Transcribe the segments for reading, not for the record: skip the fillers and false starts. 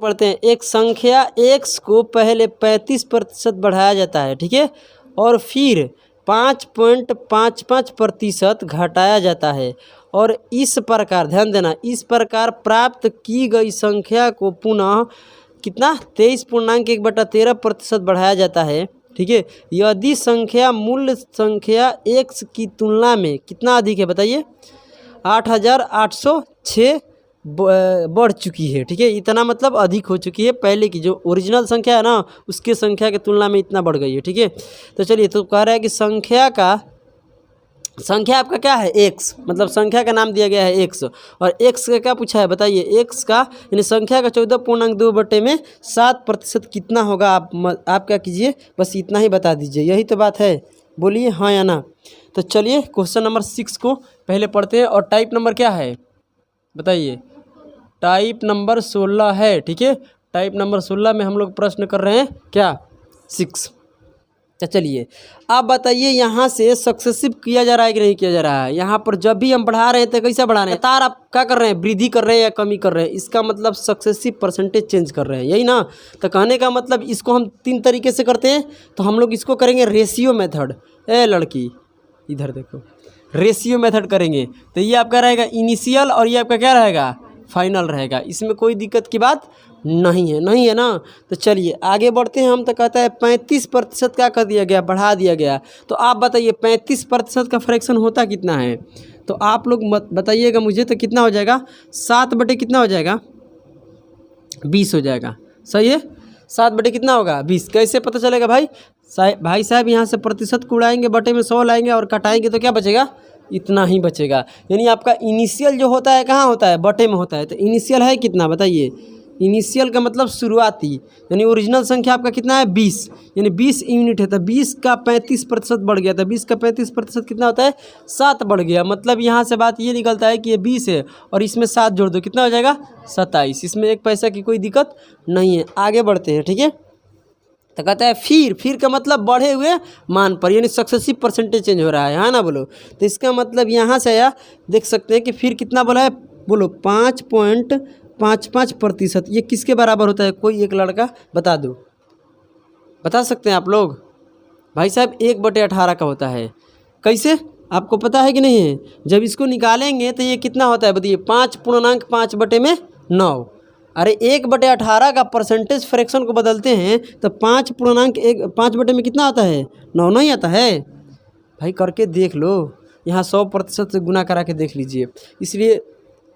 पढ़ते हैं। एक संख्या x को पहले 35% बढ़ाया जाता है, ठीक है, और फिर 5.55% घटाया जाता है, और इस प्रकार, ध्यान देना, इस प्रकार प्राप्त की गई संख्या को पुनः कितना 23.1/13% बढ़ाया जाता है, ठीक है, यदि संख्या मूल संख्या x की तुलना में कितना अधिक है बताइए, 8806 बढ़ चुकी है, ठीक है, इतना मतलब अधिक हो चुकी है, पहले की जो ओरिजिनल संख्या है ना उसके संख्या की तुलना में इतना बढ़ गई है, ठीक है। तो चलिए, तो कह रहा है कि संख्या आपका क्या है x, मतलब संख्या का नाम दिया गया है x, और x का क्या पूछा है बताइए, x का यानी संख्या का 14.2/7% कितना होगा, आप क्या कीजिए, बस इतना ही बता दीजिए, यही तो बात है, बोलिए हाँ या ना। तो चलिए क्वेश्चन नंबर 6 को पहले पढ़ते हैं, और टाइप नंबर क्या है बताइए, टाइप नंबर 16 है, ठीक है, टाइप नंबर 16 में हम लोग प्रश्न कर रहे हैं क्या 6। तो चलिए आप बताइए, यहाँ से सक्सेसिव किया जा रहा है कि नहीं किया जा रहा है, यहाँ पर जब भी हम बढ़ा रहे हैं तो कैसा बढ़ा रहे हैं, तार आप क्या कर रहे हैं, वृद्धि कर रहे हैं या कमी कर रहे हैं, इसका मतलब सक्सेसिव परसेंटेज चेंज कर रहे हैं, यही ना। तो कहने का मतलब इसको हम 3 तरीके से करते हैं, तो हम लोग इसको करेंगे रेशियो मेथड। ए लड़की इधर देखो, रेशियो मेथड करेंगे, तो ये आपका रहेगा इनिशियल और ये आपका क्या रहेगा फाइनल रहेगा, इसमें कोई दिक्कत की बात नहीं है ना। तो चलिए आगे बढ़ते हैं हम। तो कहता है 35% क्या कर दिया गया, बढ़ा दिया गया। तो आप बताइए 35% का फ्रैक्शन होता कितना है, तो आप लोग बताइएगा मुझे, तो कितना हो जाएगा, 7 बटे कितना हो जाएगा 20 हो जाएगा, सही है, 7 बटे कितना होगा 20। कैसे पता चलेगा भाई साहब यहाँ से प्रतिशत को उड़ाएंगे, बटे में 100 लाएंगे और कटाएंगे तो क्या बचेगा, इतना ही बचेगा। यानी आपका इनिशियल जो होता है कहाँ होता है, बटे में होता है। तो इनिशियल है कितना बताइए, इनिशियल का मतलब शुरुआती, यानी ओरिजिनल संख्या आपका कितना है 20, यानी 20 यूनिट है, तो 20 का 35% बढ़ गया, तो 20 का 35% कितना होता है 7 बढ़ गया। मतलब यहाँ से बात ये निकलता है कि ये 20 है और इसमें 7 जोड़ दो, कितना हो जाएगा 27। इसमें 1 पैसा की कोई दिक्कत नहीं है। आगे बढ़ते हैं, ठीक है। तो कहता है फिर का मतलब बढ़े हुए मान पर, यानी सक्सेसिव परसेंटेज चेंज हो रहा है ना, बोलो। तो इसका मतलब यहाँ से आया, देख सकते हैं कि फिर कितना बोला है, बोलो 5.55%। ये किसके बराबर होता है, कोई एक लड़का बता दो, बता सकते हैं आप लोग भाई साहब, 1/18 का होता है। कैसे, आपको पता है कि नहीं है, जब इसको निकालेंगे तो ये कितना होता है बताइए, 5.5/9। अरे 1/18 का परसेंटेज फ्रैक्शन को बदलते हैं तो 5 बटे में कितना आता है 9 नहीं आता है भाई, करके देख लो, यहाँ 100% से गुना करा के देख लीजिए। इसलिए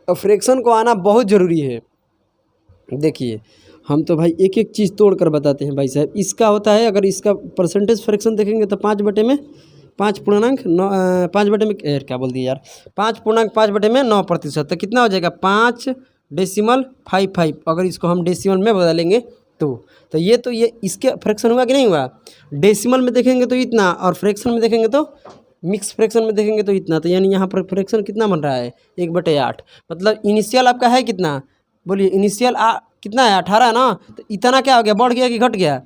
फ्रैक्शन को आना बहुत ज़रूरी है। देखिए हम तो भाई एक एक चीज़ तोड़ कर बताते हैं भाई साहब। इसका होता है, अगर इसका परसेंटेज फ्रैक्शन देखेंगे तो 5 बटे में 5 बटे में क्या बोल दिया यार, 5.5/9%। तो कितना हो जाएगा 5.55। अगर इसको हम डेसिमल में बदलेंगे तो ये इसके फ्रैक्शन हुआ कि नहीं हुआ। डेसिमल में देखेंगे तो इतना, और फ्रैक्शन में देखेंगे तो मिक्स फ्रैक्शन में देखेंगे तो इतना। तो यानी यहाँ पर फ्रैक्शन कितना बन रहा है 1/8। मतलब इनिशियल आपका है कितना, बोलिए इनिशियल कितना है 18 ना। तो इतना क्या हो गया, बढ़ गया कि घट गया,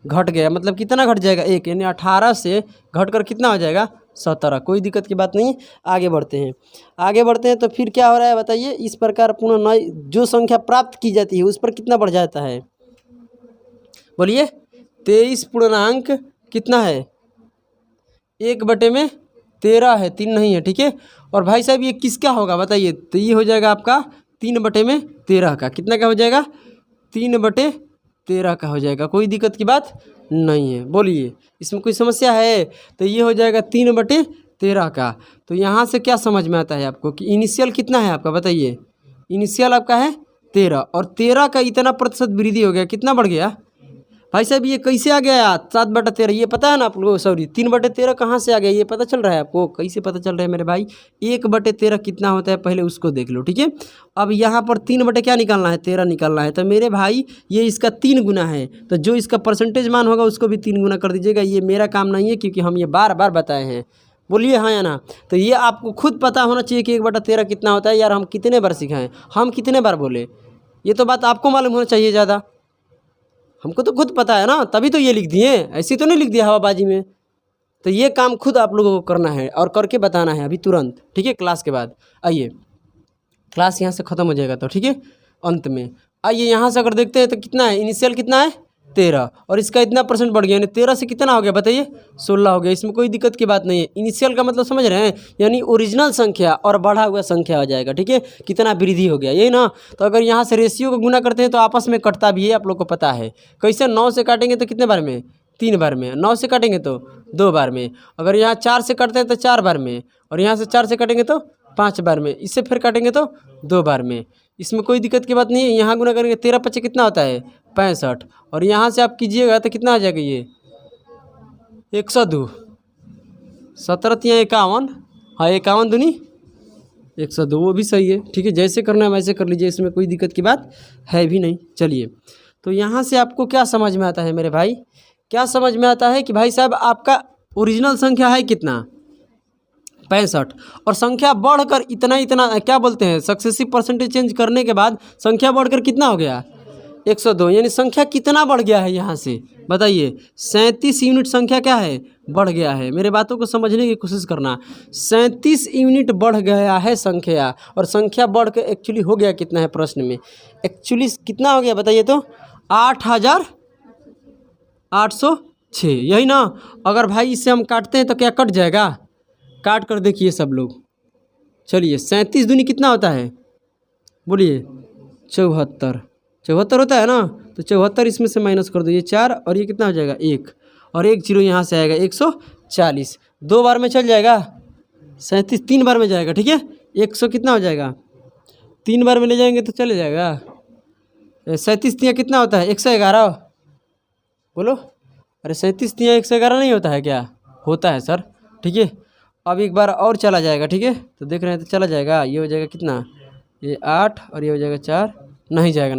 घट गया। मतलब कितना घट जाएगा 1, यानी 18 से घट कर कितना हो जाएगा 17। कोई दिक्कत की बात नहीं। आगे बढ़ते हैं तो फिर क्या हो रहा है बताइए। इस प्रकार पुनः नई जो संख्या प्राप्त की जाती है उस पर कितना बढ़ जाता है, बोलिए 23 पूर्णांक कितना है 1/13 है, 3 नहीं है, ठीक है। और भाई साहब ये किसका होगा बताइए, तो ये हो जाएगा आपका 3/13 का। कितना का हो जाएगा 3/13 का हो जाएगा। कोई दिक्कत की बात नहीं है, बोलिए इसमें कोई समस्या है। तो ये हो जाएगा 3/13 का। तो यहाँ से क्या समझ में आता है आपको कि इनिशियल कितना है आपका बताइए, इनिशियल आपका है 13 और 13 का इतना प्रतिशत वृद्धि हो गया, कितना बढ़ गया भाई साहब। ये कैसे आ गया 7/13, ये पता है ना आप लोगों को, सॉरी 3/13 कहाँ से आ गया ये पता चल रहा है आपको। कैसे पता चल रहा है मेरे भाई, 1/13 कितना होता है पहले उसको देख लो, ठीक है। अब यहाँ पर 3 क्या निकालना है 13 निकालना है। तो मेरे भाई ये इसका 3 गुना है, तो जो इसका परसेंटेज मान होगा उसको भी 3 गुना कर दीजिएगा। ये मेरा काम नहीं है क्योंकि हम ये बार बार बताए हैं, बोलिए हाँ या ना। तो ये आपको खुद पता होना चाहिए कि 1/13 कितना होता है। यार हम कितने बार सिखाएं, हम कितने बार बोले, ये तो बात आपको मालूम होना चाहिए ज़्यादा। हमको तो खुद पता है ना, तभी तो ये लिख दिए, ऐसे तो नहीं लिख दिया हवाबाजी में। तो ये काम खुद आप लोगों को करना है और करके बताना है अभी तुरंत, ठीक है। क्लास के बाद आइए, क्लास यहाँ से ख़त्म हो जाएगा तो ठीक है। अंत में आइए यहाँ से अगर देखते हैं तो कितना है, इनिशियल कितना है 13 और इसका इतना परसेंट बढ़ गया, यानी 13 से कितना हो गया बताइए 16 हो गया। इसमें कोई दिक्कत की बात नहीं है। इनिशियल का मतलब समझ रहे हैं, यानी ओरिजिनल संख्या और बढ़ा हुआ संख्या हो जाएगा। ठीक है, कितना वृद्धि हो गया, यही ना। तो अगर यहाँ से रेशियो को गुना करते हैं तो आपस में कटता भी है, आप लोग को पता है। कैसे, 9 से काटेंगे तो कितने बार में, 3 बार में। 9 से काटेंगे तो 2 बार में। अगर यहाँ 4 से काटते हैं तो 4 बार में, और यहाँ से 4 से काटेंगे तो 5 बार में। इससे फिर काटेंगे तो 2 बार में। इसमें कोई दिक्कत की बात नहीं है। यहाँ गुना करेंगे 13 पच्चे कितना होता है 65, और यहाँ से आप कीजिएगा तो कितना आ जाएगा ये 102। 17 या 51, हाँ 51 दूनी 102, वो भी सही है। ठीक है, जैसे करना है वैसे कर लीजिए, इसमें कोई दिक्कत की बात है भी नहीं। चलिए, तो यहाँ से आपको क्या समझ में आता है मेरे भाई, क्या समझ में आता है कि भाई साहब आपका ओरिजिनल संख्या है कितना 65, और संख्या बढ़कर इतना क्या बोलते हैं, सक्सेसिव परसेंटेज चेंज करने के बाद संख्या बढ़कर कितना हो गया 102, यानी संख्या कितना बढ़ गया है यहाँ से बताइए 37 यूनिट संख्या क्या है बढ़ गया है। मेरे बातों को समझने की कोशिश करना, 37 यूनिट बढ़ गया है संख्या, और संख्या बढ़ के एक्चुअली हो गया कितना है प्रश्न में, एक्चुअली कितना हो गया बताइए तो 8806, यही ना। अगर भाई इससे हम काटते हैं तो क्या कट जाएगा, काट कर देखिए सब लोग। चलिए 37 दूनी कितना होता है बोलिए 74 होता है ना, तो 74 इसमें से माइनस कर दो, ये 4 और ये कितना हो जाएगा 1, और 1 जीरो यहाँ से आएगा 140। 2 बार में चल जाएगा 37, 3 बार में जाएगा। ठीक है, 100 कितना हो जाएगा 3 बार में ले जाएंगे तो चले जाएगा 37 तिया कितना होता है 111, बोलो। अरे 37 तिया 111 नहीं होता है क्या, होता है सर। ठीक है, अब एक बार और चला जाएगा। ठीक है, तो देख रहे हैं तो चला जाएगा, ये हो जाएगा कितना, ये 8 और ये हो जाएगा 4, नहीं जाएगा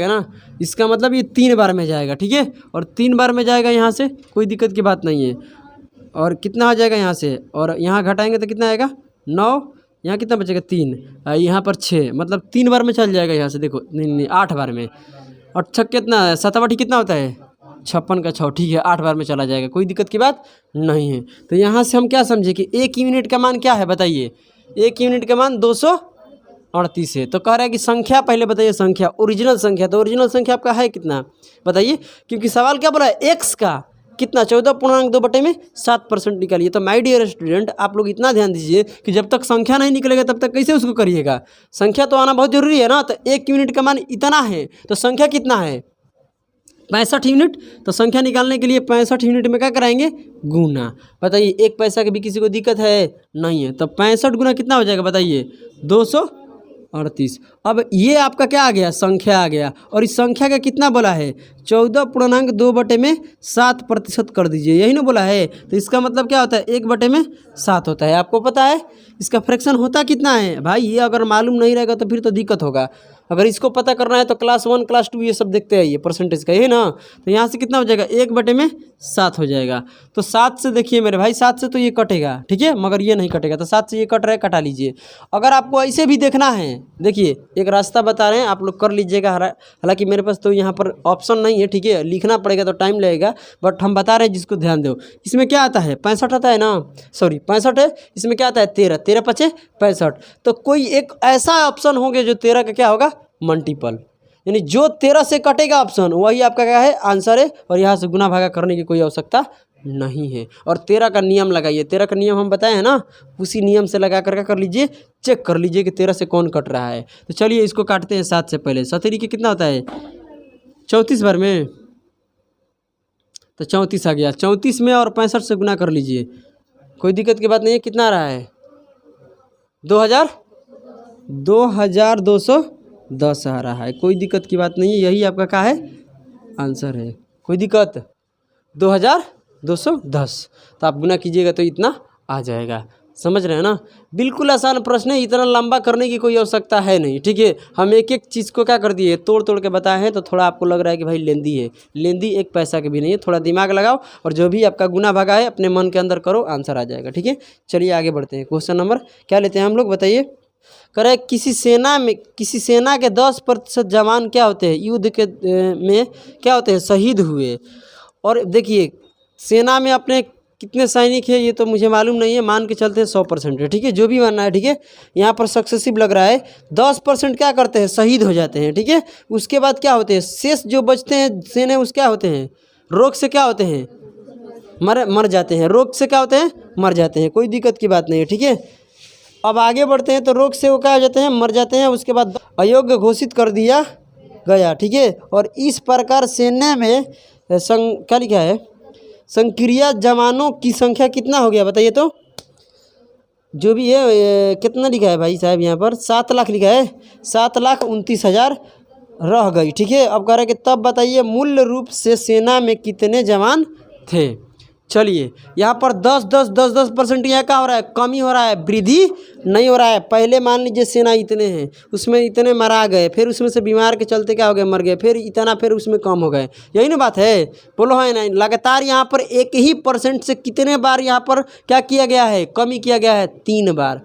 ना। इसका मतलब ये 3 बार में जाएगा। ठीक है, और 3 बार में जाएगा यहाँ से, कोई दिक्कत की बात नहीं है। और कितना आ जाएगा यहाँ से, और यहाँ घटाएंगे तो कितना आएगा 9, यहाँ कितना बचेगा 3, यहाँ पर 6, मतलब 3 बार में चल जाएगा यहाँ से। देखो नहीं 8 बार में, और 6 कितना 7 कितना होता है 56 का 6। ठीक है, 8 बार में चला जाएगा, कोई दिक्कत की बात नहीं है। तो यहाँ से हम क्या समझे कि 1 यूनिट का मान क्या है बताइए, 1 यूनिट का मान 238 है। तो कह रहा है कि संख्या पहले बताइए, संख्या ओरिजिनल संख्या, तो ओरिजिनल संख्या आपका है कितना बताइए, क्योंकि सवाल क्या बोला है एक्स का कितना 14.2/7% निकालिए। तो माय डियर स्टूडेंट, आप लोग इतना ध्यान दीजिए कि जब तक संख्या नहीं निकलेगा तब तक कैसे उसको करिएगा, संख्या तो आना बहुत जरूरी है ना। तो 1 यूनिट का मान इतना है, तो संख्या कितना है 65 यूनिट। तो संख्या निकालने के लिए 65 यूनिट में क्या कराएंगे गुना। बताइए 1 पैसा की भी किसी को दिक्कत है नहीं है, तो 65 गुना कितना हो जाएगा बताइए 238। अब ये आपका क्या आ गया संख्या आ गया, और इस संख्या का कितना बोला है 14.2/7% कर दीजिए, यही ना बोला है। तो इसका मतलब क्या होता है 1/7 होता है। आपको पता है इसका फ्रैक्शन होता कितना है भाई, ये अगर मालूम नहीं रहेगा तो फिर तो दिक्कत होगा। अगर इसको पता करना है तो क्लास 1 क्लास 2 ये सब देखते आइए परसेंटेज का, ये ना। तो यहाँ से कितना हो जाएगा 1/7 हो जाएगा। तो 7 से देखिए मेरे भाई, 7 से तो ये कटेगा, ठीक है, मगर ये नहीं कटेगा। तो 7 से ये कट रहा है, कटा लीजिए। अगर आपको ऐसे भी देखना है, देखिए एक रास्ता बता रहे हैं, आप लोग कर लीजिएगा। हालांकि मेरे पास तो यहाँ पर ऑप्शन नहीं है, ठीक है, लिखना पड़ेगा तो टाइम लगेगा, बट हम बता रहे हैं जिसको ध्यान दो। इसमें क्या आता है 65 आता है ना, सॉरी 65 है, इसमें क्या आता है 13, 13 पचे 65। तो कोई एक ऐसा ऑप्शन होंगे जो 13 का क्या होगा मल्टीपल, यानी जो 13 से कटेगा ऑप्शन वही आपका क्या है आंसर है, और यहाँ से गुना भागा करने की कोई आवश्यकता नहीं है। और 13 का नियम लगाइए, 13 का नियम हम बताए हैं ना, उसी नियम से लगा कर लीजिए, चेक कर लीजिए कि 13 से कौन कट रहा है। तो चलिए इसको काटते हैं 7 से पहले। 7 के कितना होता है 34 बार में, तो 34 आ गया। 34 में और 65 से गुना कर लीजिए, कोई दिक्कत की बात नहीं है। कितना आ रहा है 2210 आ रहा है, कोई दिक्कत की बात नहीं है। यही आपका क्या है आंसर है, कोई दिक्कत 2210। तो आप गुना कीजिएगा तो इतना आ जाएगा, समझ रहे हैं ना। बिल्कुल आसान प्रश्न है, इतना लंबा करने की कोई आवश्यकता है नहीं, ठीक है। हम एक एक चीज़ को क्या कर दिए तोड़ तोड़ के बताए हैं, तो थोड़ा आपको लग रहा है कि भाई लेंदी है, लेंदी 1 पैसा के भी नहीं है। थोड़ा दिमाग लगाओ और जो भी आपका गुना भागा है अपने मन के अंदर करो, आंसर आ जाएगा, ठीक है। चलिए आगे बढ़ते हैं। क्वेश्चन नंबर क्या लेते हैं हम लोग बताइए। करे किसी सेना के 10% जवान क्या होते हैं युद्ध के में क्या होते हैं शहीद हुए। और देखिए सेना में अपने कितने सैनिक है ये तो मुझे मालूम नहीं है, मान के चलते हैं 100% है, ठीक है, जो भी मानना है, ठीक है। यहाँ पर सक्सेसिव लग रहा है, 10% क्या करते हैं, शहीद हो जाते हैं, ठीक है। उसके बाद क्या होते हैं, शेष जो बचते हैं सेना उस क्या होते हैं, रोग से क्या होते हैं, मर जाते हैं, रोग से क्या होते हैं, मर जाते हैं, कोई दिक्कत की बात नहीं है, ठीक है। अब आगे बढ़ते हैं, तो रोग से वो क्या हो जाते हैं, मर जाते हैं। उसके बाद अयोग्य घोषित कर दिया गया, ठीक है। और इस प्रकार सेना में क्या लिखा है, सक्रिय जवानों की संख्या कितना हो गया बताइए तो, जो भी है कितना लिखा है भाई साहब, यहाँ पर 7 लाख लिखा है, 7,29,000 रह गई, ठीक है। अब कह रहे कि तब बताइए मूल्य रूप से सेना में कितने जवान थे। चलिए यहाँ पर 10% यहाँ क्या हो रहा है, कमी हो रहा है, वृद्धि नहीं हो रहा है। पहले मान लीजिए सेना इतने हैं, उसमें इतने मरा गए, फिर उसमें से बीमार के चलते क्या हो गए, मर गए, फिर इतना, फिर उसमें कम हो गए, यही ना बात है, बोलो है नहीं। लगातार यहाँ पर 1% से कितने बार यहाँ पर क्या किया गया है, कमी किया गया है, 3 बार।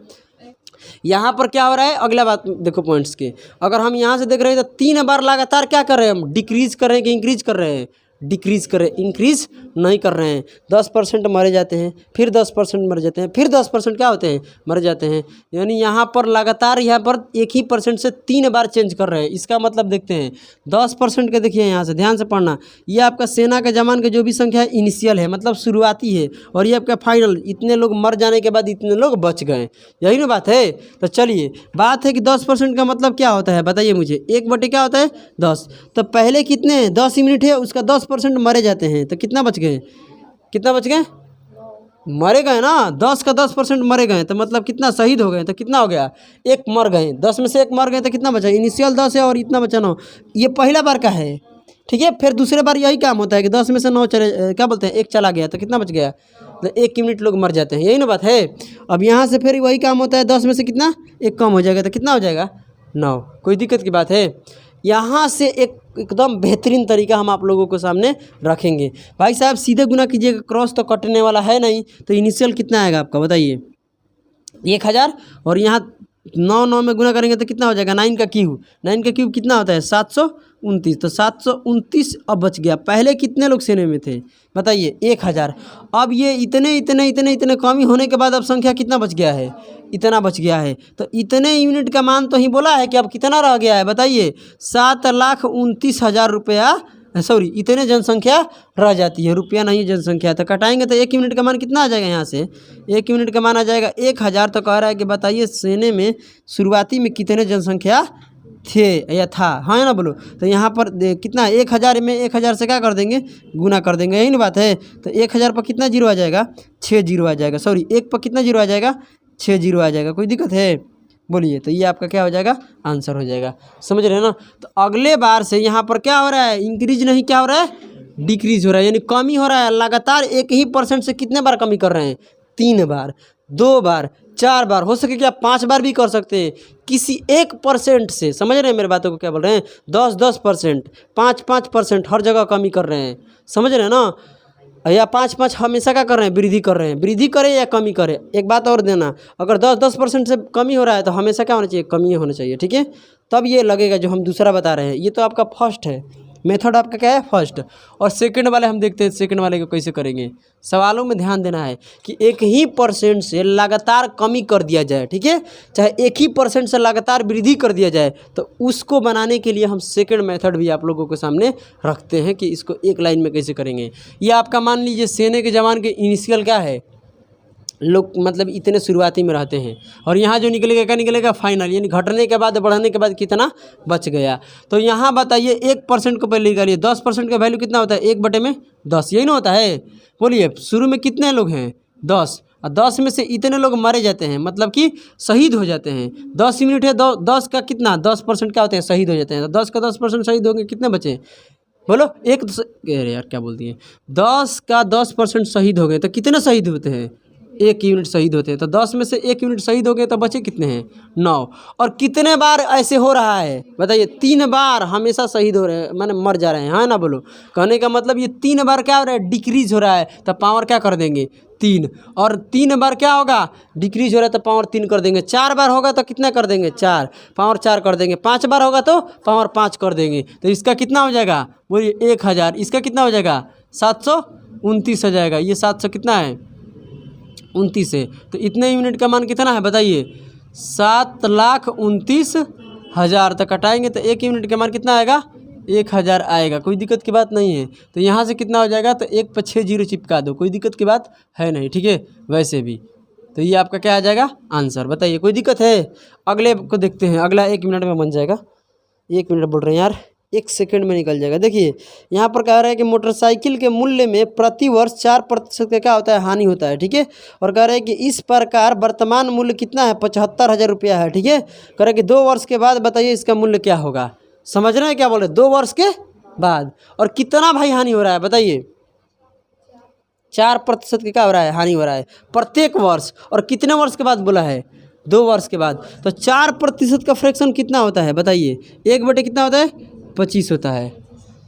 यहाँ पर क्या हो रहा है, अगला बात देखो पॉइंट्स के, अगर हम यहाँ से देख रहे हैं तो 3 बार लगातार क्या कर रहे हैं, हम डिक्रीज कर रहे हैं कि इंक्रीज कर रहे हैं, डिक्रीज कर रहे हैं, इंक्रीज नहीं कर रहे हैं। 10% मरे जाते हैं, फिर 10% मर जाते हैं, फिर 10% क्या होते हैं, मर जाते हैं। यानी यहाँ पर लगातार यहाँ पर 1% से 3 बार चेंज कर रहे हैं। इसका मतलब देखते हैं 10% के, देखिए यहाँ से ध्यान से पढ़ना, ये आपका सेना के जवान के जो भी संख्या है इनिशियल है, मतलब शुरुआती है, और ये आपका फाइनल, इतने लोग मर जाने के बाद इतने लोग बच गए, यही ना बात है। तो चलिए बात है कि 10% का मतलब क्या होता है बताइए मुझे, 1/, क्या होता है 10, तो पहले कितने 10 यूनिट है, उसका 10% मरे जाते हैं, तो कितना बच गए, कितना बच गए, मरे गए ना, 10 का 10% मरे गए, तो मतलब कितना शहीद हो गए, तो कितना हो गया, 1 मर गए, 10 में से 1 मर गए, तो कितना बचा, इनिशियल 10 है और इतना बचा 9, ये पहला बार का है, ठीक है। फिर दूसरे बार यही काम होता है कि 10 में से 9 चले, क्या बोलते हैं, 1 चला गया, तो कितना बच गया, तो 1 यूनिट लोग मर जाते हैं, यही ना बात है। अब यहाँ से फिर वही काम होता है, 10 में से कितना 1 कम हो जाएगा, तो कितना हो जाएगा 9, कोई दिक्कत की बात है। यहाँ से एकदम बेहतरीन तरीका हम आप लोगों को सामने रखेंगे। भाई साहब सीधे गुना कीजिएगा, क्रॉस तो कटने वाला है नहीं, तो इनिशियल कितना आएगा आपका बताइए, 1000, और यहाँ 9 में गुना करेंगे तो कितना हो जाएगा, 9 का क्यूब कितना होता है, 729, तो 729 अब बच गया। पहले कितने लोग सेने में थे बताइए, 1000। अब ये इतने कमी होने के बाद अब संख्या कितना बच गया है, इतना बच गया है, तो इतने यूनिट का मान तो ही बोला है कि अब कितना रह गया है बताइए, 7,29,000 रुपया, सॉरी इतने जनसंख्या रह जाती है, रुपया नहीं जनसंख्या। तो कटाएंगे तो 1 यूनिट का मान कितना आ जाएगा, यहाँ से 1 यूनिट का मान आ जाएगा 1000। तो कह रहा है कि बताइए सेने में शुरुआती में कितने जनसंख्या थे या था, हाँ ना बोलो। तो यहाँ पर कितना, 1000 में 1000 से क्या कर देंगे, गुना कर देंगे, यही ना बात है। तो 1000 पर कितना जीरो आ जाएगा, 6 जीरो आ जाएगा, सॉरी 1 पर कितना जीरो आ जाएगा, 6 जीरो आ जाएगा, कोई दिक्कत है बोलिए। तो ये आपका क्या हो जाएगा, आंसर हो जाएगा, समझ रहे हैं ना। तो अगले बार से यहाँ पर क्या हो रहा है, इंक्रीज नहीं, क्या हो रहा है, डिक्रीज हो रहा है, यानी कमी हो रहा है। लगातार 1% से कितने बार कमी कर रहे हैं, 3 बार, 2 बार, 4 बार, हो सके क्या 5 बार भी कर सकते हैं, किसी 1% से। समझ रहे हैं मेरे बातों को, क्या बोल रहे हैं, 10% 5% हर जगह कमी कर रहे हैं, समझ रहे हैं ना। या 5 हमेशा क्या कर रहे हैं, वृद्धि कर रहे हैं, वृद्धि करें या कमी करें। एक बात और देना, अगर 10% से कमी हो रहा है तो हमेशा क्या होना चाहिए, कमी होना चाहिए, ठीक है। तब ये लगेगा जो हम दूसरा बता रहे हैं। ये तो आपका फर्स्ट है मेथड, आपका क्या है फर्स्ट। और सेकंड वाले हम देखते हैं, सेकंड वाले को कैसे करेंगे। सवालों में ध्यान देना है कि 1% से लगातार कमी कर दिया जाए, ठीक है, चाहे 1% से लगातार वृद्धि कर दिया जाए, तो उसको बनाने के लिए हम सेकंड मेथड भी आप लोगों के सामने रखते हैं कि इसको एक लाइन में कैसे करेंगे। ये आपका मान लीजिए सेना के जवान के इनिशियल क्या है, लोग मतलब इतने शुरुआती में रहते हैं, और यहाँ जो निकलेगा क्या निकलेगा, फाइनल, यानी घटने के बाद बढ़ने के बाद कितना बच गया। तो यहाँ बताइए 1% को पहले निकालिए, 10% का वैल्यू कितना होता है, 1/10, यही ना होता है। बोलिए शुरू में कितने लोग हैं, 10, और 10 में से इतने लोग मारे जाते हैं, मतलब कि शहीद हो जाते हैं। 10 यूनिट है, 10 का कितना 10% क्या होते हैं, शहीद हो जाते हैं। तो 10 का 10% शहीद होंगे, कितने बचे बोलो, अरे यार क्या बोलती है, 10 का 10% शहीद हो गए तो कितने शहीद होते हैं, 1 यूनिट शहीद होते हैं। तो 10 में से 1 यूनिट शहीद हो गए तो बचे कितने हैं, 9। और कितने बार ऐसे हो रहा है बताइए, 3 बार हमेशा शहीद हो रहे हैं, माने मर जा रहे हैं, हाँ ना बोलो। कहने का मतलब ये 3 बार क्या हो रहा है, डिक्रीज हो रहा है, तो पावर क्या कर देंगे 3, और 3 बार क्या होगा, डिक्रीज हो रहा है तो पावर 3 कर देंगे। 4 बार होगा तो कितना कर देंगे, 4, पावर 4 कर देंगे। 5 बार होगा तो पावर 5 कर देंगे। तो इसका कितना हो जाएगा बोलिए 1000, इसका कितना हो जाएगा 29 आ जाएगा। ये 700 कितना है 29 है। तो इतने यूनिट का मान कितना है बताइए 7,29,000। तक कटाएंगे तो एक यूनिट का मान कितना आएगा 1,000 आएगा। कोई दिक्कत की बात नहीं है। तो यहाँ से कितना हो जाएगा तो 1 पर 6 जीरो चिपका दो, कोई दिक्कत की बात है नहीं, ठीक है। वैसे भी तो ये आपका क्या आ जाएगा आंसर। बताइए कोई दिक्कत है। अगले को देखते हैं, अगला 1 मिनट में बन जाएगा। 1 मिनट बोल रहे हैं यार, 1 सेकंड में निकल जाएगा। देखिए यहाँ पर कह रहा है कि मोटरसाइकिल के मूल्य में प्रति वर्ष 4% का क्या होता है हानि होता है, ठीक है। और कह रहे हैं कि इस प्रकार वर्तमान मूल्य कितना है 75,000 रुपया है, ठीक है। कह रहे हैं कि 2 वर्ष के बाद बताइए इसका मूल्य क्या होगा। समझ रहे हैं क्या बोल रहे 2 वर्ष के बाद। और कितना भाई हानि हो रहा है बताइए 4% का क्या हो रहा है हानि हो रहा है प्रत्येक वर्ष। और कितने वर्ष के बाद बोला है 2 वर्ष के बाद। तो 4% का फ्रैक्शन कितना होता है बताइए 1/, कितना होता है 25 होता है,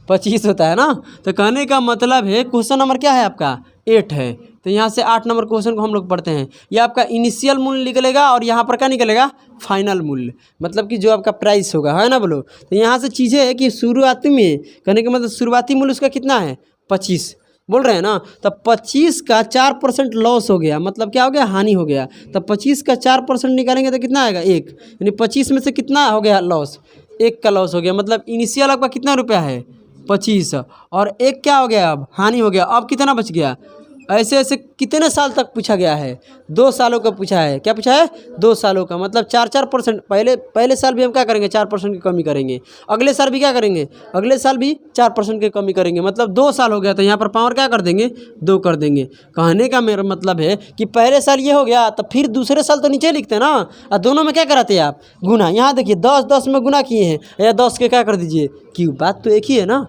25 होता है ना। तो कहने का मतलब है क्वेश्चन नंबर क्या है आपका 8 है। तो यहाँ से 8 नंबर क्वेश्चन को हम लोग पढ़ते हैं। ये आपका इनिशियल मूल्य निकलेगा और यहाँ पर क्या निकलेगा फाइनल मूल्य, मतलब कि जो आपका प्राइस होगा, है ना बोलो। तो यहाँ से चीज़ें है कि शुरुआती में कहने का मतलब शुरुआती मूल्य उसका कितना है 25 बोल रहे हैं ना। तब 25 का 4% लॉस हो गया, मतलब क्या हो गया हानि हो गया। तब 25 का 4% निकालेंगे तो कितना आएगा 1, यानी 25 में से कितना हो गया लॉस 1 का लॉस हो गया। मतलब इनिशियल आपका कितना रुपया है 25 और 1 क्या हो गया अब हानि हो गया। अब कितना बच गया। ऐसे ऐसे कितने साल तक पूछा गया है 2 सालों का पूछा है। क्या पूछा है 2 सालों का, मतलब 4% पहले साल भी हम क्या करेंगे 4% की कमी करेंगे। अगले साल भी क्या करेंगे अगले साल भी 4% की कमी करेंगे। मतलब 2 साल हो गया तो यहाँ पर पावर क्या कर देंगे 2 कर देंगे। कहने का मेरा मतलब है कि पहले साल ये हो गया तो फिर दूसरे साल तो नीचे लिखते हैं ना, और दोनों में क्या कराते हैं आप गुना। यहाँ देखिए 10 में गुना किए हैं या 10 के क्या कर दीजिए क्यों, बात तो एक ही है ना।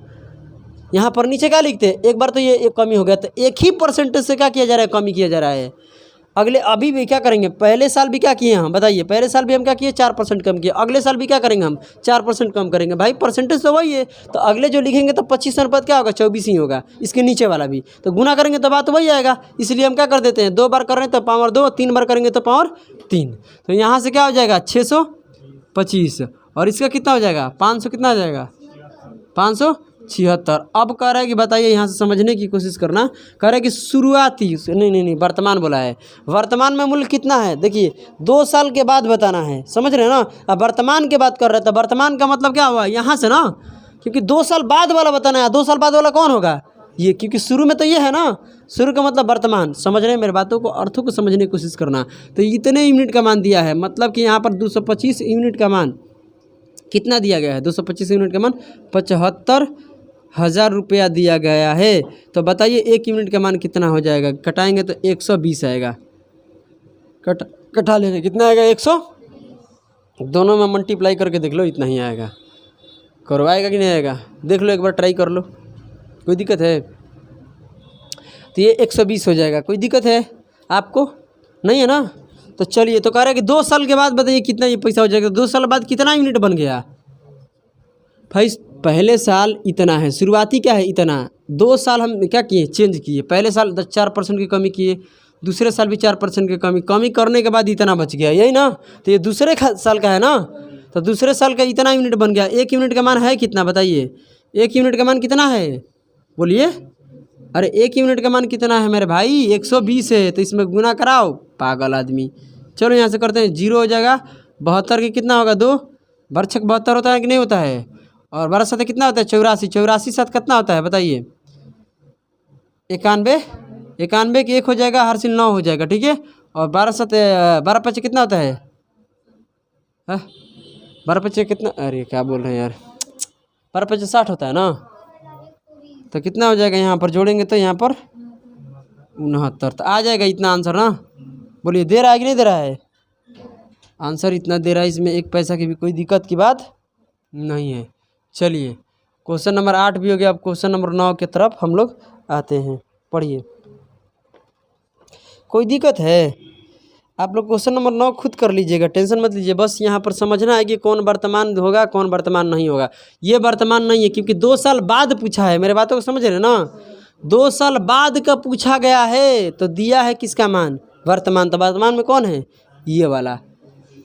यहाँ पर नीचे क्या लिखते हैं एक बार तो ये एक कमी हो गया तो 1 ही परसेंटेज से क्या किया जा रहा है कमी किया जा रहा है। अगले अभी भी क्या करेंगे पहले साल भी क्या किए हम बताइए पहले साल भी हम क्या किए 4% कम किए। अगले साल भी क्या करेंगे हम 4% कम करेंगे। भाई परसेंटेज तो वही है। तो अगले जो लिखेंगे तो 25 अनुपात क्या होगा 24 ही होगा। इसके नीचे वाला भी तो गुना करेंगे तो बात वही आएगा। इसलिए हम क्या कर देते हैं 2 बार कर रहे हैं तो पावर 2, 3 बार करेंगे तो पावर 3। तो यहाँ से क्या हो जाएगा 625 और इसका कितना हो जाएगा 500 कितना हो जाएगा 576। अब कह रहा है कि बताइए यहाँ से समझने की कोशिश करना। कह रहा है कि शुरुआती नहीं वर्तमान बोला है। वर्तमान में मूल्य कितना है देखिए 2 साल के बाद बताना है, समझ रहे हैं ना। अब वर्तमान के बात कर रहे हैं तो वर्तमान का मतलब क्या हुआ यहाँ से ना, क्योंकि 2 साल बाद वाला बताना है। 2 साल बाद वाला कौन होगा ये, क्योंकि शुरू में तो ये है ना, शुरू का मतलब वर्तमान। समझ रहे हैं मेरे बातों को, अर्थों को समझने की कोशिश करना। तो इतने यूनिट का मान दिया है, मतलब कि यहाँ पर 225 यूनिट का मान कितना दिया गया है 225 यूनिट का मान 75,000 रुपया दिया गया है। तो बताइए 1 यूनिट का मान कितना हो जाएगा। कटाएंगे तो 120 आएगा। कटा लेने कितना आएगा 100, दोनों में मल्टीप्लाई करके देख लो इतना ही आएगा। करवाएगा कि नहीं आएगा देख लो, एक बार ट्राई कर लो, कोई दिक्कत है। तो ये 120 हो जाएगा। कोई दिक्कत है आपको नहीं है ना। तो चलिए तो कह रहा है कि 2 साल के बाद बताइए कितना ये पैसा हो जाएगा। 2 साल बाद कितना यूनिट बन गया भाई। पहले साल इतना है, शुरुआती क्या है इतना। 2 साल हम क्या किए चेंज किए। पहले साल 4% की कमी किए, दूसरे साल भी 4% की कमी करने के बाद इतना बच गया, यही ना। तो ये दूसरे साल का है ना, तो दूसरे साल का इतना यूनिट बन गया। 1 यूनिट का मान है कितना बताइए 1 यूनिट का मान कितना है बोलिए। अरे 1 यूनिट का मान कितना है मेरे भाई 120 है। तो इसमें गुना कराओ पागल आदमी। चलो यहाँ से करते हैं 0 हो जाएगा। 72 के कितना होगा 2 बरछक 72 होता है कि नहीं होता है। और 12 साथ कितना होता है 84, 84 साथ कितना होता है बताइए 91, 91 के 1 हो जाएगा, हर सिल 9 हो जाएगा, ठीक है। और 12 साथ 12 पचे कितना होता है 12 पचे कितना, अरे क्या बोल रहे हैं यार 12 पचे 60 होता है ना। तो कितना हो जाएगा यहाँ पर जोड़ेंगे तो यहाँ पर 69। तो आ जाएगा इतना आंसर ना। बोलिए दे रहा है कि नहीं दे रहा है आंसर इतना दे रहा है। इसमें 1 पैसा की भी कोई दिक्कत की बात नहीं है। चलिए क्वेश्चन नंबर 8 भी हो गया। अब क्वेश्चन नंबर 9 की तरफ हम लोग आते हैं। पढ़िए, कोई दिक्कत है आप लोग क्वेश्चन नंबर 9 खुद कर लीजिएगा, टेंशन मत लीजिए। बस यहाँ पर समझना है कि कौन वर्तमान होगा कौन वर्तमान नहीं होगा। ये वर्तमान नहीं है क्योंकि 2 साल बाद पूछा है। मेरे बातों को समझ रहे ना, 2 साल बाद का पूछा गया है तो दिया है किसका मान वर्तमान। तो वर्तमान में कौन है ये वाला।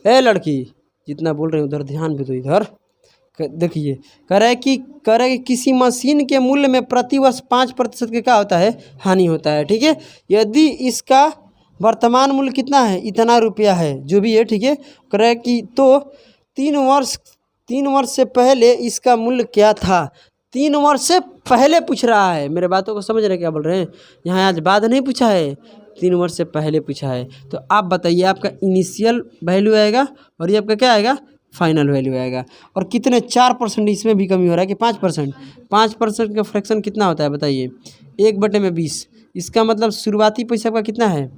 ए लड़की जितना बोल रहे हैं उधर ध्यान भी दो। इधर देखिए कह रहा है कि किसी मशीन के मूल्य में प्रति वर्ष 5% के क्या होता है, हानि होता है। ठीक है, यदि इसका वर्तमान मूल्य कितना है, इतना रुपया है, जो भी है, ठीक है। कह रहा है कि तो 3 वर्ष से पहले इसका मूल्य क्या था। 3 वर्ष से पहले पूछ रहा है, मेरे बातों को समझ रहे क्या बोल रहे हैं। यहाँ आज बाद नहीं पूछा है, 3 वर्ष से पहले पूछा है। तो आप बताइए, आपका इनिशियल वैल्यू आएगा और ये आपका क्या आएगा, फाइनल वैल्यू आएगा। और कितने 4% इसमें भी कमी हो रहा है कि 5%। 5% का फ्रैक्शन कितना होता है बताइए, 1/20। इसका मतलब शुरुआती पैसा का कितना है,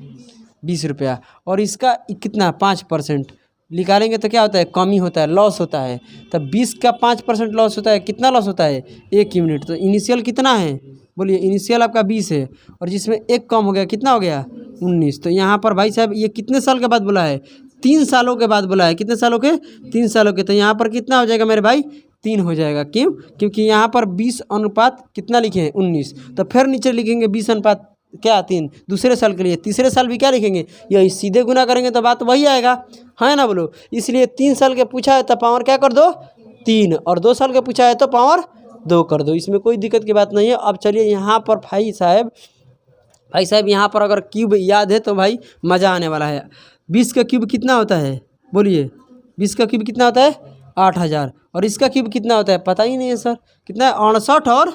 20 रुपया, और इसका कितना 5% निकालेंगे तो क्या होता है, कमी होता है, लॉस होता है। तब 20 का 5% लॉस होता है, कितना लॉस होता है, 1 यूनिट। तो इनिशियल कितना है बोलिए, इनिशियल आपका 20 है, और जिसमें 1 कम हो गया, कितना हो गया 19। तो यहाँ पर भाई साहब ये कितने साल के बाद बोला है, 3 सालों के बाद बोला है। कितने सालों के, 3 सालों के। तो यहाँ पर कितना हो जाएगा मेरे भाई, 3 हो जाएगा। क्यों, क्योंकि यहाँ पर 20 अनुपात कितना लिखे हैं, 19। तो फिर नीचे लिखेंगे 20 अनुपात क्या 3, दूसरे साल के लिए। तीसरे साल भी क्या लिखेंगे, यही सीधे गुना करेंगे तो बात वही आएगा, है ना बोलो। इसलिए 3 साल के पूछा है तो पावर क्या कर दो, 3, और 2 साल के पूछा है तो पावर 2 कर दो। इसमें कोई दिक्कत की बात नहीं है। अब चलिए यहाँ पर भाई साहब यहाँ पर अगर क्यूब याद है तो भाई मज़ा आने वाला है। 20 का क्यूब कितना होता है बोलिए, 20 का क्यूब कितना होता है, 8000। और इसका क्यूब कितना होता है पता ही नहीं है सर, कितना है, 68 और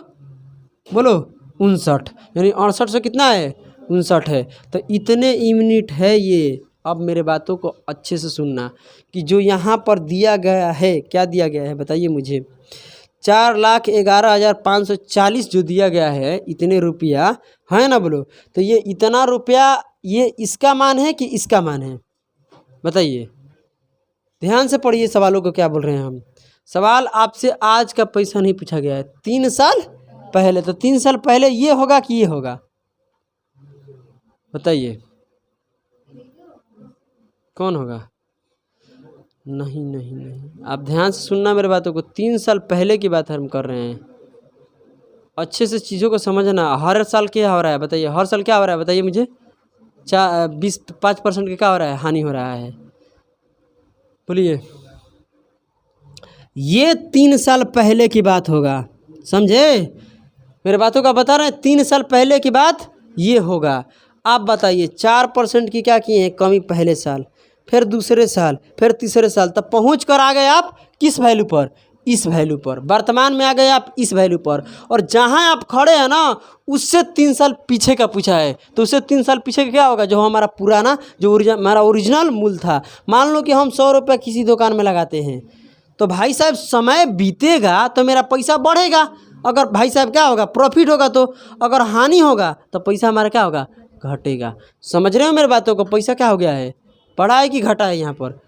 बोलो 59, यानी 68 से कितना है, 59 है। तो इतने यूनिट है ये। अब मेरे बातों को अच्छे से सुनना कि जो यहाँ पर दिया गया है, क्या दिया गया है बताइए मुझे, 4,11,540 जो दिया गया है, इतने रुपया है ना बोलो। तो ये इतना रुपया, ये इसका मान है कि इसका मान है बताइए, ध्यान से पढ़िए सवालों को, क्या बोल रहे हैं हम। सवाल आपसे आज का पैसा नहीं पूछा गया है, 3 साल पहले। तो 3 साल पहले ये होगा कि ये होगा बताइए, कौन होगा। नहीं, आप ध्यान से सुनना मेरे बातों को। 3 साल पहले की बात हम कर रहे हैं, अच्छे से चीज़ों को समझना। हर साल क्या हो रहा है बताइए, हर साल क्या हो रहा है बताइए मुझे, 5% का क्या हो रहा है, हानि हो रहा है। बोलिए, ये 3 साल पहले की बात होगा, समझे मेरे बातों का बता रहे हैं। 3 साल पहले की बात ये होगा। आप बताइए 4% की क्या किए हैं कमी, पहले साल, फिर दूसरे साल, फिर तीसरे साल, तब पहुँच कर आ गए आप किस वैल्यू पर, इस वैल्यू पर। वर्तमान में आ गए आप इस वैल्यू पर, और जहाँ आप खड़े हैं ना उससे 3 साल पीछे का पूछा है। तो उससे 3 साल पीछे का क्या होगा, जो हमारा पुराना, जो हमारा ओरिजिनल मूल्य था। मान लो कि हम 100 रुपये किसी दुकान में लगाते हैं, तो भाई साहब समय बीतेगा तो मेरा पैसा बढ़ेगा। अगर भाई साहब क्या होगा, प्रॉफिट होगा। तो अगर हानि होगा तो पैसा हमारा क्या होगा, घटेगा। समझ रहे हो मेरे बातों को। पैसा क्या हो गया है, बढ़ा है कि घटा है, यहाँ पर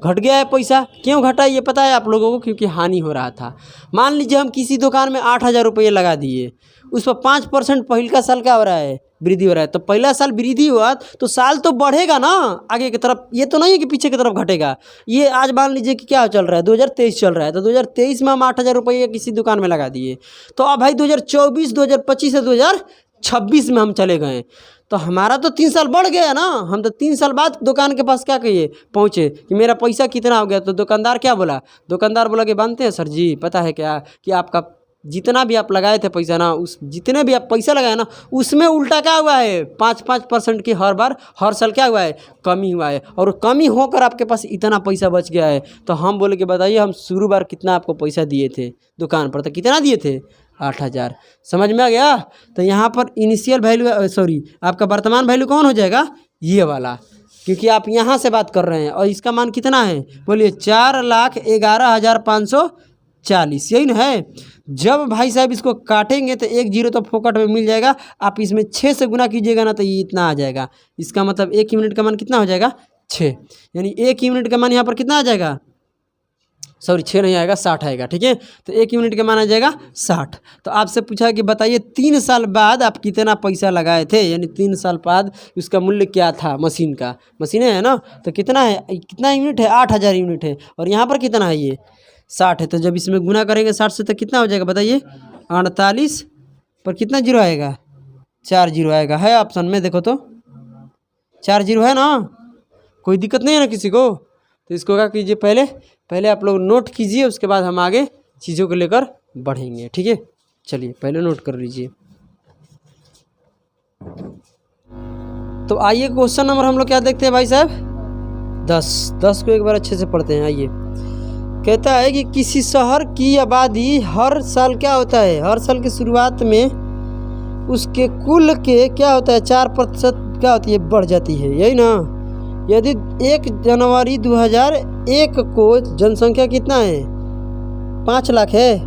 घट गया है पैसा। क्यों घटा है ये पता है आप लोगों को, क्योंकि हानि हो रहा था। मान लीजिए हम किसी दुकान में 8,000 रुपये लगा दिए, उस पर 5% पहले का साल क्या हो रहा है, वृद्धि हो रहा है। तो पहला साल वृद्धि हुआ तो साल तो बढ़ेगा ना आगे की तरफ, ये तो नहीं है कि पीछे की तरफ घटेगा। ये आज मान लीजिए कि क्या चल रहा है, 2023 चल रहा है। तो 2023 में हम 8,000 रुपये किसी दुकान में लगा दिए, तो अब भाई 2024, 2025 से 2026 में हम चले गए, तो हमारा तो 3 साल बढ़ गया ना। हम तो 3 साल बाद दुकान के पास क्या कहिए पहुँचे कि मेरा पैसा कितना हो गया। तो दुकानदार क्या बोला, दुकानदार बोला कि जानते हैं सर जी, पता है क्या कि आपका जितना भी आप लगाए थे पैसा ना, उस जितने भी आप पैसा लगाए ना, उसमें उल्टा क्या हुआ है, 5% की हर साल क्या हुआ है, कमी हुआ है। और कमी होकर आपके पास इतना पैसा बच गया है। तो हम बोले कि बताइए हम शुरू बार कितना आपको पैसा दिए थे दुकान पर, तो कितना दिए थे, 8,000। समझ में आ गया। तो यहाँ पर इनिशियल वैल्यू, सॉरी आपका वर्तमान वैल्यू कौन हो जाएगा, ये वाला, क्योंकि आप यहाँ से बात कर रहे हैं। और इसका मान कितना है बोलिए, 4,11,540, यही ना है। जब भाई साहब इसको काटेंगे तो 1 0 तो फोकट में मिल जाएगा। आप इसमें 6 से गुना कीजिएगा ना तो ये इतना आ जाएगा। इसका मतलब 1 यूनिट का मान कितना हो जाएगा, 6। यानी 1 यूनिट का मान यहाँ पर कितना आ जाएगा, सॉरी 6 नहीं आएगा, 60 आएगा। ठीक है, तो 1 यूनिट का मान आ जाएगा 60। तो आपसे पूछा कि बताइए 3 साल बाद आप कितना पैसा लगाए थे, यानी 3 साल बाद उसका मूल्य क्या था मशीन का। मशीनें है ना, तो कितना है, कितना यूनिट है, 8,000 यूनिट है। और यहाँ पर कितना है, ये 60 है। तो जब इसमें गुना करेंगे 60 से तो कितना हो जाएगा बताइए, 48 पर कितना जीरो आएगा, 4 जीरो आएगा। है ऑप्शन में देखो तो 4 जीरो है ना, कोई दिक्कत नहीं है ना किसी को। तो इसको क्या कीजिए, पहले आप लोग नोट कीजिए, उसके बाद हम आगे चीज़ों को लेकर बढ़ेंगे। ठीक है, चलिए पहले नोट कर लीजिए। तो आइए क्वेश्चन नंबर हम लोग क्या देखते हैं भाई साहब, 10 को एक बार अच्छे से पढ़ते हैं। आइए, कहता है कि किसी शहर की आबादी हर साल क्या होता है, हर साल की शुरुआत में उसके कुल के क्या होता है 4% क्या होती है, बढ़ जाती है, यही ना। यदि 1 जनवरी 2001 को जनसंख्या कितना है, 5 लाख है,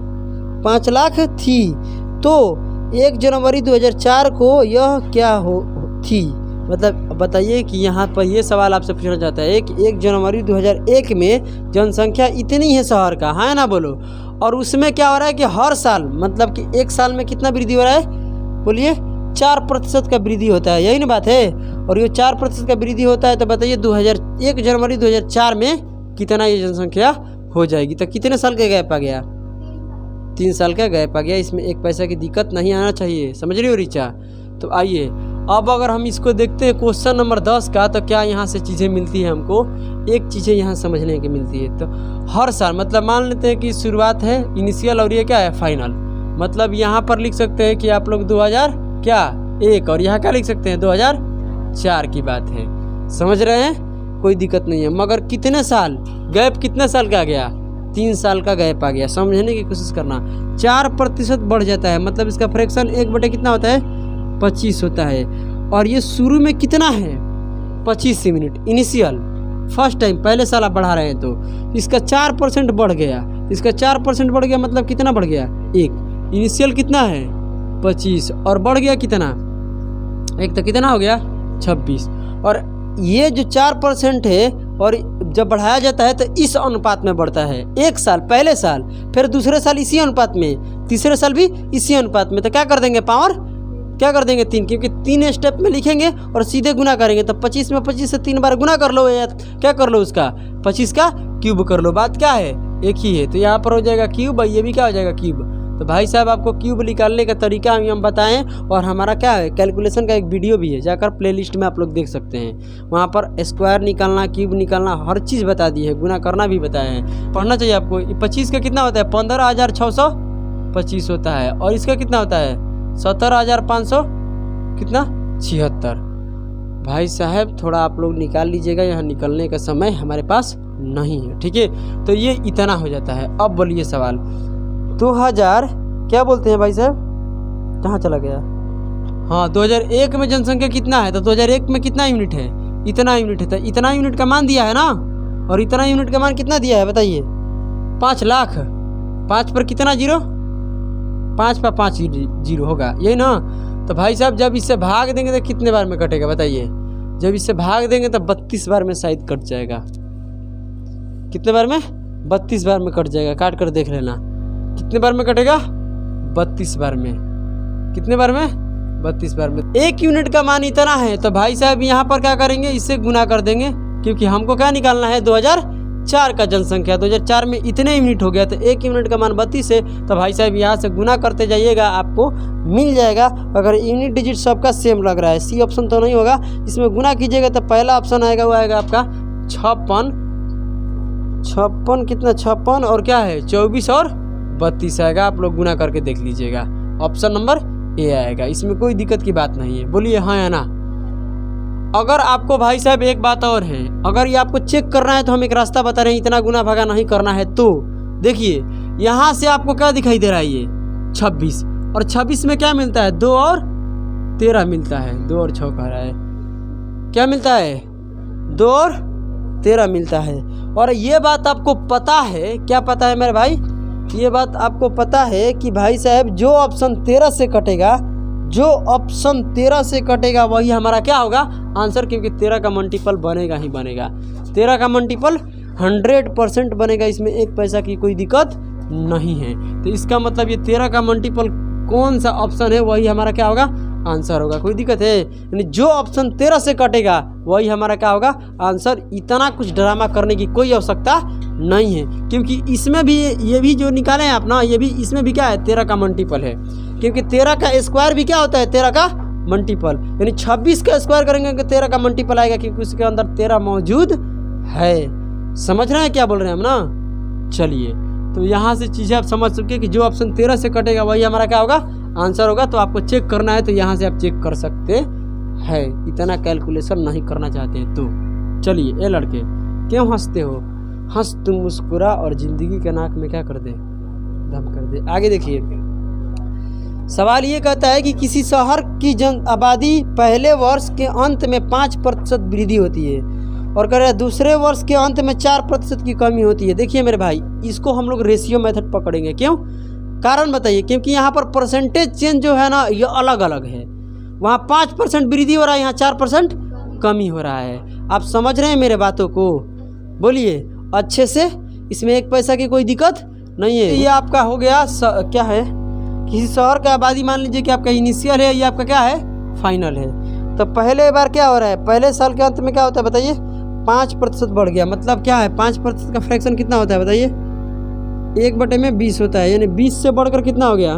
5 लाख थी, तो 1 जनवरी 2004 को यह क्या हो थी। मतलब बताइए कि यहाँ पर ये सवाल आपसे पूछना चाहता है कि 1 जनवरी 2001 में जनसंख्या इतनी है शहर का, है ना, बोलो, और उसमें क्या हो रहा है कि हर साल मतलब कि एक साल में कितना वृद्धि हो रहा है, बोलिए 4% का वृद्धि होता है, यही ना बात है। और ये 4% का वृद्धि होता है तो बताइए 1 जनवरी 2004 में कितना ये जनसंख्या हो जाएगी। तो कितने साल का गैप आ गया, 3 साल का गैप आ गया। इसमें 1 पैसा की दिक्कत नहीं आना चाहिए, समझ रही हो रीचा। तो आइए अब अगर हम इसको देखते हैं क्वेश्चन नंबर 10 का, तो क्या यहाँ से चीज़ें मिलती हैं हमको, एक चीज़ें यहाँ समझने की मिलती है। तो हर साल मतलब मान लेते हैं कि शुरुआत है इनिशियल और ये क्या है फाइनल, मतलब यहाँ पर लिख सकते हैं कि आप लोग 2001 और यहाँ क्या लिख सकते हैं 2004 की बात है, समझ रहे हैं, कोई दिक्कत नहीं है। मगर कितने साल गैप, कितने साल का आ गया, 3 साल का गैप आ गया, समझने की कोशिश करना। 4% बढ़ जाता है, मतलब इसका फ्रैक्शन 1/, कितना होता है 25 होता है। और ये शुरू में कितना है 25 मिनट इनिशियल, फर्स्ट टाइम पहले साल आप बढ़ा रहे हैं तो इसका 4% बढ़ गया, इसका 4% बढ़ गया मतलब कितना बढ़ गया 1, इनिशियल कितना है 25 और बढ़ गया कितना 1, तो कितना हो गया 26। और ये जो 4% है और जब बढ़ाया जाता है तो इस अनुपात में बढ़ता है, एक साल पहले साल, फिर दूसरे साल इसी अनुपात में, तीसरे साल भी इसी अनुपात में। तो क्या कर देंगे पावर क्या कर देंगे 3, क्योंकि 3 स्टेप में लिखेंगे और सीधे गुना करेंगे। तो 25 में 25 से 3 बार गुना कर लो, या क्या कर लो उसका 25 का क्यूब कर लो, बात क्या है एक ही है। तो यहाँ पर हो जाएगा क्यूब, ये भी क्या हो जाएगा क्यूब। तो भाई साहब आपको क्यूब निकालने का तरीका हम बताएं, और हमारा क्या है कैलकुलेशन का एक वीडियो भी है, जाकर प्लेलिस्ट में आप लोग देख सकते हैं, वहाँ पर स्क्वायर निकालना, क्यूब निकालना, हर चीज़ बता दी है, गुना करना भी बताया है, पढ़ना चाहिए आपको। 25 का कितना होता है 15,625 होता है, और इसका कितना होता है 17,500 कितना 76। भाई साहब थोड़ा आप लोग निकाल लीजिएगा, यहाँ निकलने का समय हमारे पास नहीं है, ठीक है। तो ये इतना हो जाता है। अब बोलिए सवाल 2000 क्या बोलते हैं भाई साहब, कहाँ चला गया, हाँ 2001 में जनसंख्या कितना है, तो 2001 में कितना यूनिट है, इतना यूनिट है। तो इतना यूनिट का मान दिया है ना, और इतना यूनिट का मान कितना दिया है बताइए 5 लाख। 5 पर कितना जीरो, 5 पर 5 जीरो होगा, यही ना। तो भाई साहब जब इससे भाग देंगे तो कितने बार में कटेगा बताइए, जब इससे भाग देंगे तो 32 बार में शायद कट जाएगा। कितने बार में 32 बार में कट जाएगा, काट कर देख लेना कितने बार में कटेगा 32 बार में, कितने बार में 32 बार में। 1 यूनिट का मान इतना है, तो भाई साहब यहाँ पर क्या करेंगे इससे गुना कर देंगे, क्योंकि हमको क्या निकालना है 2004 का जनसंख्या, 2004 में इतने यूनिट हो गया, तो 1 यूनिट का मान 32 है। तो भाई साहब यहाँ से गुना करते जाइएगा, आपको मिल जाएगा। अगर यूनिट डिजिट सबका सेम लग रहा है, सी ऑप्शन तो नहीं होगा, इसमें गुना कीजिएगा तो पहला ऑप्शन आएगा वो आएगा आपका 56 कितना 56 और क्या है 24 और 32 आएगा। आप लोग गुना करके देख लीजिएगा, ऑप्शन नंबर ए आएगा, इसमें कोई दिक्कत की बात नहीं है। बोलिए हाँ या ना। अगर आपको भाई साहब एक बात और है, अगर ये आपको चेक करना है तो हम एक रास्ता बता रहे हैं, इतना गुना भागा नहीं करना है तो देखिए यहाँ से आपको क्या दिखाई दे रहा है, ये 26 और 26 में क्या मिलता है 2 और 13 मिलता है, 2 और 6 कह रहा है, क्या मिलता है 2 और 13 मिलता है। और ये बात आपको पता है, क्या पता है मेरे भाई, ये बात आपको पता है कि भाई साहब जो ऑप्शन 13 से कटेगा, जो ऑप्शन 13 से कटेगा वही हमारा क्या होगा आंसर, क्योंकि 13 का मल्टीपल बनेगा ही बनेगा, 13 का मल्टीपल 100% बनेगा, इसमें 1 पैसा की कोई दिक्कत नहीं है। तो इसका मतलब ये 13 का मल्टीपल कौन सा ऑप्शन है वही हमारा क्या होगा आंसर होगा, कोई दिक्कत है, यानी जो ऑप्शन 13 से कटेगा वही हमारा क्या होगा आंसर। इतना कुछ ड्रामा करने की कोई आवश्यकता नहीं है, क्योंकि इसमें भी ये भी जो निकाले हैं आप ना, ये भी इसमें भी क्या है 13 का मल्टीपल है, क्योंकि 13 का स्क्वायर भी क्या होता है 13 का मल्टीपल, यानी 26 का स्क्वायर करेंगे तो 13 का मल्टीपल आएगा, क्योंकि उसके अंदर 13 मौजूद है। समझ रहे हैं क्या बोल रहे हैं हम ना। चलिए तो यहाँ से चीज़ें आप समझ चुके कि जो ऑप्शन 13 से कटेगा वही हमारा क्या होगा, आंसर होगा। तो आपको चेक करना है तो यहाँ से आप चेक कर सकते हैं। इतना कैलकुलेशन नहीं करना चाहते हैं तो चलिए। ए लड़के क्यों हंसते हो, हंस तुम मुस्कुरा और जिंदगी के नाक में क्या कर दे, दम कर दे। आगे देखिए, सवाल ये कहता है कि किसी शहर की जन आबादी पहले वर्ष के अंत में 5% वृद्धि होती है और कह रहे हैं दूसरे वर्ष के अंत में 4% की कमी होती है। देखिए मेरे भाई, इसको हम लोग रेशियो मेथड पकड़ेंगे। क्यों, कारण बताइए। क्योंकि यहाँ पर परसेंटेज चेंज जो है ना, ये अलग अलग है। वहाँ 5% वृद्धि हो रहा है, यहाँ 4% कमी हो रहा है। आप समझ रहे हैं मेरे बातों को, बोलिए अच्छे से। इसमें 1 पैसा की कोई दिक्कत नहीं है। ये आपका हो गया क्या है, किसी शहर का आबादी मान लीजिए कि आपका इनिशियल है, ये आपका क्या है, फाइनल है। तो पहले बार क्या हो रहा है, पहले साल के अंत में क्या होता है बताइए, 5% बढ़ गया। मतलब क्या है, 5% का फ्रैक्शन कितना होता है बताइए, 1/20 होता है। यानी 20 से बढ़कर कितना हो गया,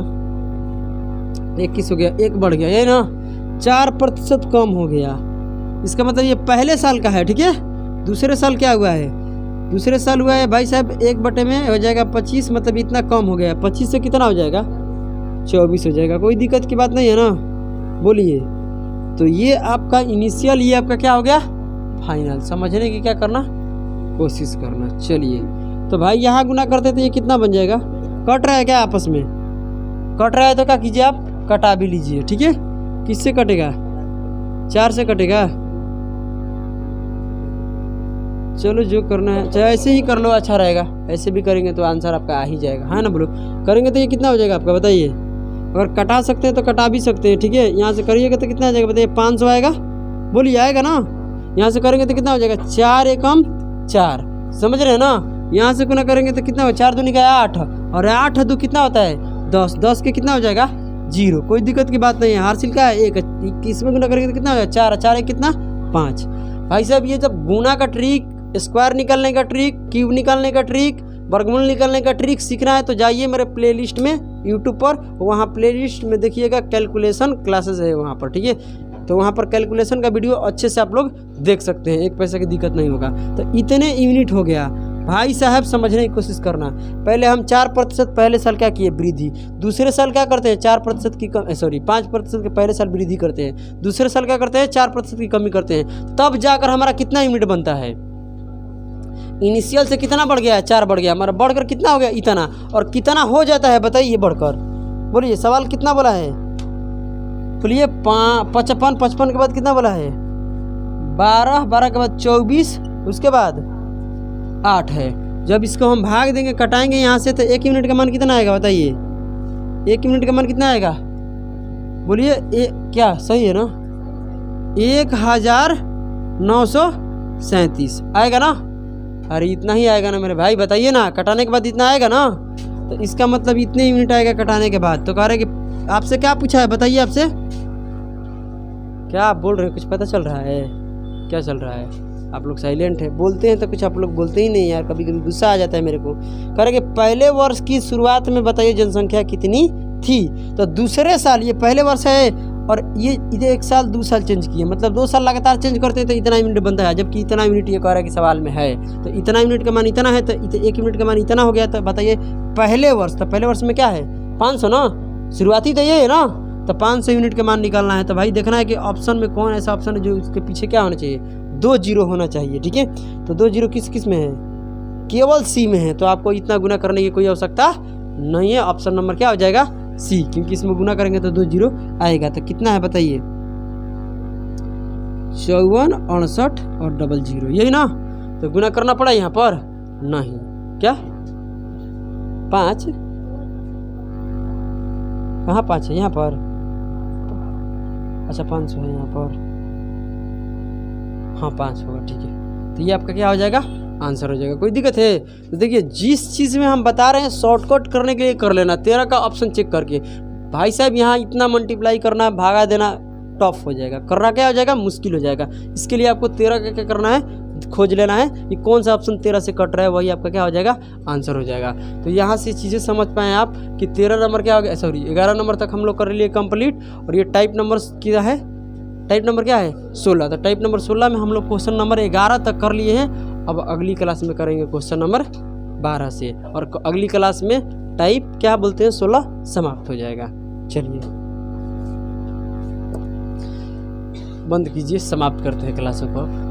21 हो गया, 1 बढ़ गया, ये ना 4% कम हो गया। इसका मतलब ये पहले साल का है, ठीक है। दूसरे साल क्या हुआ है, दूसरे साल हुआ है भाई साहब 1 में हो जाएगा 25, मतलब इतना कम हो गया। 25 से कितना हो जाएगा, 24 हो जाएगा। कोई दिक्कत की बात नहीं है ना, बोलिए। तो ये आपका इनिशियल, ये आपका क्या हो गया, फाइनल। समझने की क्या करना, कोशिश करना। चलिए, तो भाई यहाँ गुना करते तो ये कितना बन जाएगा, कट रहा है क्या आपस में, कट रहा है तो क्या कीजिए आप, कटा भी लीजिए, ठीक है। किससे कटेगा, 4 से कटेगा। चलो जो करना है, चाहे ऐसे ही कर लो, अच्छा रहेगा। ऐसे भी करेंगे तो आंसर आपका आ ही जाएगा, है ना। बोलो करेंगे तो ये कितना हो जाएगा आपका बताइए। अगर कटा सकते हैं तो कटा भी सकते हैं, ठीक है। यहाँ से करिएगा तो कितना आ जाएगा बताइए, 500 आएगा, बोलिए आएगा ना। यहाँ से करेंगे तो कितना हो जाएगा, 4 एकम 4, समझ रहे हैं ना। यहाँ से गुना करेंगे तो कितना हो, 4 दूनी का 8, और 8 दो कितना होता है 10, 10 के कितना हो जाएगा 0। कोई दिक्कत की बात नहीं है। हासिल का 1, 21 में गुना करेंगे तो कितना हो जाएगा 4, 4 कितना 5। भाई साहब ये जब गुना का ट्रिक, स्क्वायर निकालने का ट्रिक, क्यूब निकालने का ट्रिक, वर्गमूल निकालने का ट्रिक सीखना है तो जाइए मेरे प्लेलिस्ट में यूट्यूब पर, वहाँ प्लेलिस्ट में देखिएगा कैलकुलेशन क्लासेस है वहाँ पर, ठीक है। तो वहाँ पर कैलकुलेशन का वीडियो अच्छे से आप लोग देख सकते हैं, 1 पैसे की दिक्कत नहीं होगा। तो इतने यूनिट हो गया भाई साहब, समझने की कोशिश करना। पहले हम 4% पहले साल क्या किए, वृद्धि। दूसरे साल क्या करते हैं, 4% की 5% के पहले साल वृद्धि करते हैं। दूसरे साल क्या करते हैं, 4% की कमी करते हैं। तब जाकर हमारा कितना यूनिट बनता है, इनिशियल से कितना बढ़ गया है, 4 बढ़ गया हमारा, बढ़कर कितना हो गया, इतना। और कितना हो जाता है बताइए बढ़कर, बोलिए। सवाल कितना बोला है, बोलिए 55, 55 के बाद कितना बोला है, 12, 12 के बाद 24, उसके बाद 8 है। जब इसको हम भाग देंगे, कटाएंगे यहाँ से, तो 1 यूनिट का मान कितना आएगा बताइए, 1 यूनिट का मान कितना आएगा, बोलिए। क्या सही है ना, 1937 आएगा ना। अरे इतना ही आएगा ना मेरे भाई, बताइए ना। कटाने के बाद इतना आएगा ना, तो इसका मतलब इतने यूनिट आएगा कटाने के बाद। तो कह रहे कि आपसे क्या पूछा है बताइए, आपसे क्या आप बोल रहे हैं, कुछ पता चल रहा है, क्या चल रहा है। आप लोग साइलेंट है, बोलते हैं तो कुछ आप लोग बोलते ही नहीं यार। कभी कभी गुस्सा आ जाता है मेरे को। कह रहे कि पहले वर्ष की शुरुआत में बताइए जनसंख्या कितनी थी। तो दूसरे साल, ये पहले वर्ष है और ये 1 साल 2 साल चेंज किए, मतलब 2 साल लगातार चेंज करते हैं तो इतना यूनिट बनता है। जबकि इतना यूनिट ये कह रहा है कि सवाल में है, तो इतना यूनिट का मान इतना है, तो 1 यूनिट का मान इतना हो गया। तो बताइए पहले वर्ष, तो पहले वर्ष में क्या है 500 ना, शुरुआती तो ये है ना। तो 500 यूनिट का मान निकालना है। तो भाई देखना है कि ऑप्शन में कौन ऐसा ऑप्शन है जो उसके पीछे क्या होना चाहिए, 2 जीरो होना चाहिए, ठीक है। तो 2 जीरो किस किस में है, केवल सी में है। तो आपको इतना गुना करने की कोई आवश्यकता नहीं है। ऑप्शन नंबर क्या हो जाएगा, सी, क्योंकि इसमें गुना करेंगे तो 2 जीरो आएगा। तो कितना है बताइए, 54, 68 और 00, यही ना। तो गुना करना पड़ा यहाँ पर, नहीं क्या 5, कहाँ 5 है यहाँ पर, अच्छा 500 है यहाँ पर, हाँ 5 होगा, ठीक है। तो ये आपका क्या हो जाएगा, आंसर हो जाएगा। कोई दिक्कत है तो देखिए, जिस चीज़ में हम बता रहे हैं शॉर्टकट करने के लिए कर लेना। 13 का ऑप्शन चेक करके भाई साहब यहाँ इतना मल्टीप्लाई करना, भागा देना टफ हो जाएगा, करना क्या हो जाएगा, मुश्किल हो जाएगा। इसके लिए आपको 13 का क्या करना है, खोज लेना है कि कौन सा ऑप्शन 13 से कट रहा है, वही आपका क्या हो जाएगा, आंसर हो जाएगा। तो यहाँ से चीज़ें समझ पाएँ आप कि 13 नंबर क्या हो गया, सॉरी 11 नंबर तक हम लोग कर लिए कंप्लीट। और ये टाइप नंबर क्या है, टाइप नंबर क्या है 16। तो टाइप नंबर 16 में हम लोग क्वेश्चन नंबर 11 तक कर लिए हैं। अब अगली क्लास में करेंगे क्वेश्चन नंबर 12 से, और अगली क्लास में टाइप क्या बोलते हैं 16 समाप्त हो जाएगा। चलिए बंद कीजिए, समाप्त करते हैं क्लासों को।